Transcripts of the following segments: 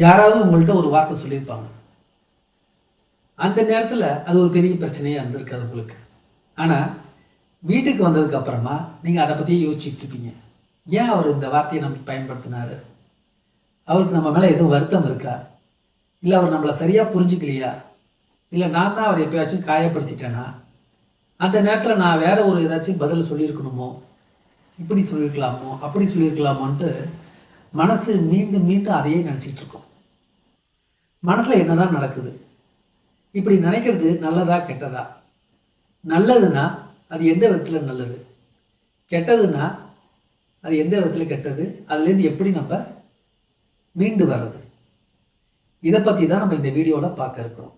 யாராவது உங்கள்கிட்ட ஒரு வார்த்தை சொல்லியிருப்பாங்க. அந்த நேரத்தில் அது ஒரு பெரிய பிரச்சனையாக இருந்திருக்காது உங்களுக்கு. ஆனால் வீட்டுக்கு வந்ததுக்கு அப்புறமா நீங்கள் அதை பற்றியே யோசிச்சுட்டு இருப்பீங்க. ஏன் அவர் இந்த வார்த்தையை நமக்கு பயன்படுத்தினார்? அவருக்கு நம்ம மேலே எதுவும் வருத்தம் இருக்கா? இல்லை அவர் நம்மளை சரியாக புரிஞ்சுக்கலையா? இல்லை நான் தான் அவர் எப்பயாச்சும் காயப்படுத்திட்டேனா? அந்த நேரத்தில் நான் வேற ஒரு ஏதாச்சும் பதில் சொல்லியிருக்கணுமோ, இப்படி சொல்லியிருக்கலாமோ, அப்படி சொல்லியிருக்கலாமோன்ட்டு மனசு மீண்டும் மீண்டும் அதையே நினச்சிக்கிட்டு இருக்கோம். மனசில் என்னதான் நடக்குது? இப்படி நினைக்கிறது நல்லதா கெட்டதா? நல்லதுன்னா அது எந்த விதத்தில் நல்லது? கெட்டதுன்னா அது எந்த விதத்தில் கெட்டது? அதுலேருந்து எப்படி நம்ம மீண்டு வர்றது? இதை பற்றி தான் நம்ம இந்த வீடியோவில் பார்க்க இருக்கிறோம்.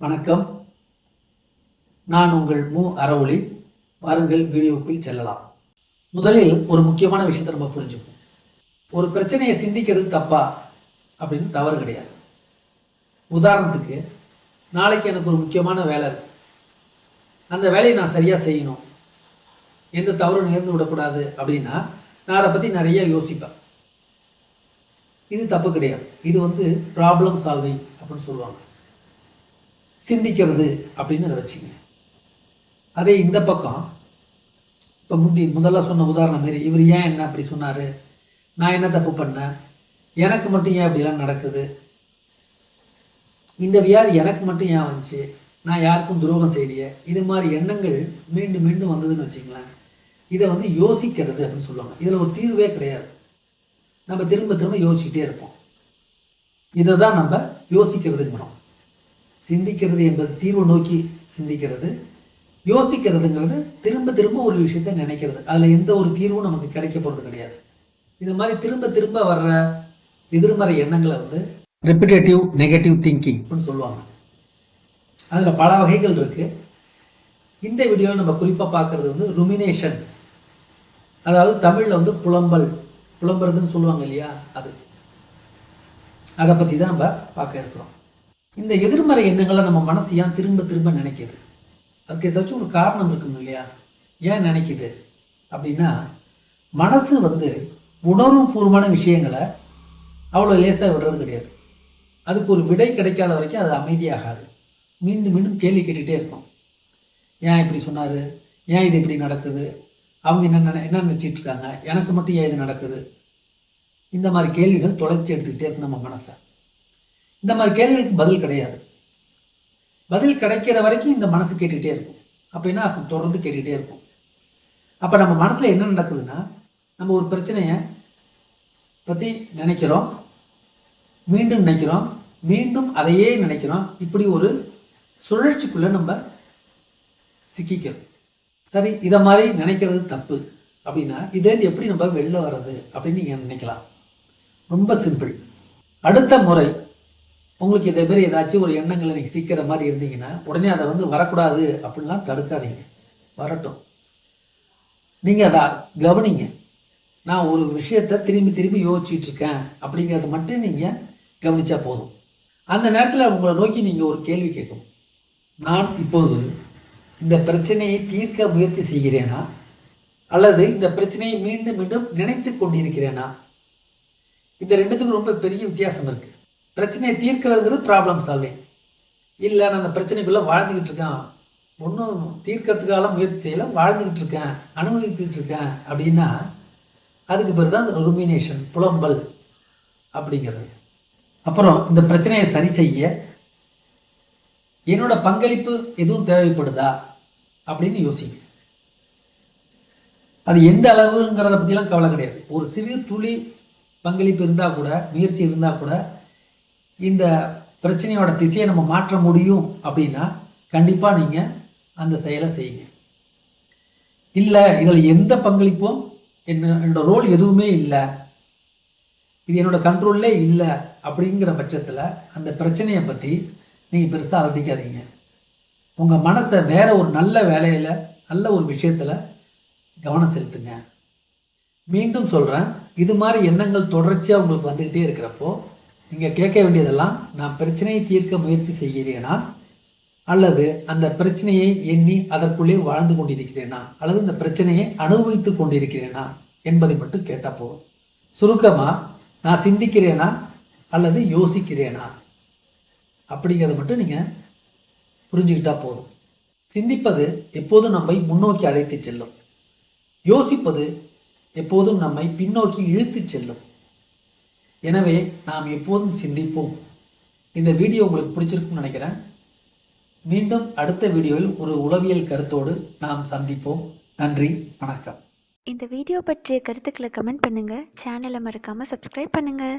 வணக்கம், நான் உங்கள் மு அறவொளி. வாருங்கள் வீடியோக்குள் செல்லலாம். முதலில் ஒரு முக்கியமான விஷயத்தை நம்ம புரிஞ்சுப்போம். ஒரு பிரச்சனையை சிந்திக்கிறது தப்பா அப்படின்னு தவறு கிடையாது. உதாரணத்துக்கு, நாளைக்கு எனக்கு ஒரு முக்கியமான வேலை இருக்கு, அந்த வேலையை நான் சரியாக செய்யணும், எந்த தவறும் நேர்ந்து விடக்கூடாது அப்படின்னா நான் அதை பற்றி நிறைய யோசிப்பேன். இது தப்பு கிடையாது. இது ப்ராப்ளம் சால்விங் அப்படின்னு சொல்லுவாங்க, சிந்திக்கிறது அப்படின்னு அதை வச்சுங்க. அதே இந்த பக்கம் இப்போ முதல்ல சொன்ன உதாரணம் மாரி, இவர் ஏன் என்ன அப்படி சொன்னார், நான் என்ன தப்பு பண்ணேன், எனக்கு மட்டும் ஏன் அப்படிலாம் நடக்குது, இந்த வியாதி எனக்கு மட்டும் ஏன் வந்துச்சு, நான் யாருக்கும் துரோகம் செய்யலையே, இது மாதிரி எண்ணங்கள் மீண்டும் மீண்டும் வந்ததுன்னு வச்சுங்களேன். இதை யோசிக்கிறது அப்படின்னு சொல்லுவாங்க. இதில் ஒரு தீர்வே கிடையாது. நம்ம திரும்ப திரும்ப யோசிச்சுட்டே இருப்போம். இதை தான் நம்ம யோசிக்கிறதுங்கிறோம். சிந்திக்கிறது என்பது தீர்வு நோக்கி சிந்திக்கிறது, யோசிக்கிறதுங்கிறது திரும்ப திரும்ப ஒரு விஷயத்தை நினைக்கிறது. அதில் எந்த ஒரு தீர்வும் நமக்கு கிடைக்க போகிறது கிடையாது. இது மாதிரி திரும்ப திரும்ப வர்ற எதிர்மறை எண்ணங்களை ரெப்பிடேட்டிவ் நெகட்டிவ் திங்கிங் அப்படின்னு சொல்லுவாங்க. அதில் பல வகைகள் இருக்குது. இந்த வீடியோவில் நம்ம குறிப்பாக பார்க்குறது ருமினேஷன், அதாவது தமிழில் புலம்புறதுன்னு சொல்லுவாங்க இல்லையா, அதை பற்றி தான் நம்ம பார்க்க இருக்கிறோம். இந்த எதிர்மறை எண்ணங்களை நம்ம மனசு ஏன் திரும்ப திரும்ப நினைக்கிது? அதுக்கு ஏதாச்சும் ஒரு காரணம் இருக்கணும் இல்லையா? ஏன் நினைக்குது அப்படின்னா, மனசு உணர்வுபூர்வமான விஷயங்களை அவ்வளோ லேசாக விடுறது கிடையாது. அதுக்கு ஒரு விடை கிடைக்காத வரைக்கும் அது அமைதியாகாது. மீண்டும் மீண்டும் கேள்வி கேட்டுகிட்டே இருக்கும். ஏன் இப்படி சொன்னார், ஏன் இது இப்படி நடக்குது, அவங்க என்ன நினச்சிட்டு இருக்காங்க, எனக்கு மட்டும் ஏன் இது நடக்குது, இந்த மாதிரி கேள்விகள் தொலைச்சி எடுத்துக்கிட்டே இருக்கும் நம்ம மனசை. இந்த மாதிரி கேள்விகளுக்கு பதில் கிடையாது. பதில் கிடைக்கிற வரைக்கும் இந்த மனசு கேட்டுகிட்டே இருக்கும். அப்போ என்ன ஆகும்? தொடர்ந்து கேட்டுகிட்டே இருக்கும். அப்போ நம்ம மனசில் என்ன நடக்குதுன்னா, நம்ம ஒரு பிரச்சனையை பற்றி நினைக்கிறோம், மீண்டும் நினைக்கிறோம், மீண்டும் அதையே நினைக்கிறோம். இப்படி ஒரு சுழற்சிக்குள்ளே நம்ம சிக்கிக்கிறோம். சரி, இதை மாதிரி நினைக்கிறது தப்பு அப்படின்னா இதேந்து எப்படி நம்ம வெளில வர்றது அப்படின்னு நீங்கள் நினைக்கலாம். ரொம்ப சிம்பிள். அடுத்த முறை உங்களுக்கு இதே மாதிரி ஏதாச்சும் ஒரு எண்ணங்களை நீங்கள் சிக்கிற மாதிரி இருந்தீங்கன்னா உடனே அதை வரக்கூடாது அப்படின்லாம் தடுக்காதீங்க. வரட்டும், நீங்கள் அதை கவனிங்க. நான் ஒரு விஷயத்தை திரும்பி திரும்பி யோசிச்சுட்டு இருக்கேன் அப்படிங்கிறத மட்டும் நீங்கள் கவனித்தா போதும். அந்த நேரத்தில் உங்களை நோக்கி நீங்கள் ஒரு கேள்வி கேட்கணும். நான் இப்போது இந்த பிரச்சனையை தீர்க்க முயற்சி செய்கிறேனா, அல்லது இந்த பிரச்சனையை மீண்டும் மீண்டும் நினைத்து கொண்டிருக்கிறேனா? இந்த ரெண்டுத்துக்கும் ரொம்ப பெரிய வித்தியாசம் இருக்குது. பிரச்சனையை தீர்க்கிறதுங்கிறது ப்ராப்ளம் சால்விங். இல்லை, நான் அந்த பிரச்சனைக்குள்ளே வாழ்ந்துக்கிட்டு இருக்கேன், ஒன்றும் தீர்க்கறதுக்காக முயற்சி செய்யலை, வாழ்ந்துக்கிட்டு இருக்கேன், அனுபவித்துக்கிட்டு இருக்கேன் அப்படின்னா அதுக்கு பேர் தான் இந்த ருமினேஷன், புலம்பல் அப்படிங்கிறது. அப்புறம் இந்த பிரச்சனையை சரி செய்ய என்னோட பங்களிப்பு எதுவும் தேவைப்படுதா அப்படின்னு யோசிங்க. அது எந்த அளவுங்கிறத பற்றிலாம் கவலை கிடையாது. ஒரு சிறு துளி பங்களிப்பு இருந்தால் கூட, முயற்சி இருந்தால் கூட இந்த பிரச்சனையோட திசையை நம்ம மாற்ற முடியும் அப்படின்னா கண்டிப்பாக நீங்கள் அந்த செயலை செய்யுங்க. இல்லை, இதில் எந்த பங்களிப்பும் என்னோட ரோல் எதுவுமே இல்லை, இது என்னோட கண்ட்ரோல்லே இல்லை அப்படிங்கிற பட்சத்தில் அந்த பிரச்சனையை பற்றி நீங்கள் பெருசாக அலட்டிக்காதீங்க. உங்கள் மனசை வேற ஒரு நல்ல வேலையில், நல்ல ஒரு விஷயத்தில் கவனம் செலுத்துங்க. மீண்டும் சொல்கிறேன், இது மாதிரி எண்ணங்கள் தொடர்ச்சியாக உங்களுக்கு வந்துக்கிட்டே இருக்கிறப்போ நீங்கள் கேட்க வேண்டியதெல்லாம், நான் பிரச்சனையை தீர்க்க முயற்சி செய்கிறேனா, அல்லது அந்த பிரச்சனையை எண்ணி அதற்குள்ளே வாழ்ந்து கொண்டிருக்கிறேனா, அல்லது இந்த பிரச்சனையை அனுபவித்து கொண்டிருக்கிறேனா என்பதை மட்டும் கேட்டால் போதும். சுருக்கமாக, நான் சிந்திக்கிறேனா அல்லது யோசிக்கிறேனா அப்படிங்கிறத மட்டும் நீங்கள் புரிஞ்சுக்கிட்டா போதும். சிந்திப்பது எப்போதும் நம்மை முன்னோக்கி அழைத்து செல்லும். யோசிப்பது எப்போதும் நம்மை பின்னோக்கி இழுத்து செல்லும். எனவே நாம் எப்போதும் சிந்திப்போம். இந்த வீடியோ உங்களுக்கு பிடிச்சிருக்குன்னு நினைக்கிறேன். மீண்டும் அடுத்த வீடியோவில் ஒரு உளவியல் கருத்தோடு நாம் சந்திப்போம். நன்றி, வணக்கம். இந்த வீடியோ பற்றிய கருத்துக்களை கமெண்ட் பண்ணுங்கள். சேனலை மறக்காமல் சப்ஸ்கிரைப் பண்ணுங்கள்.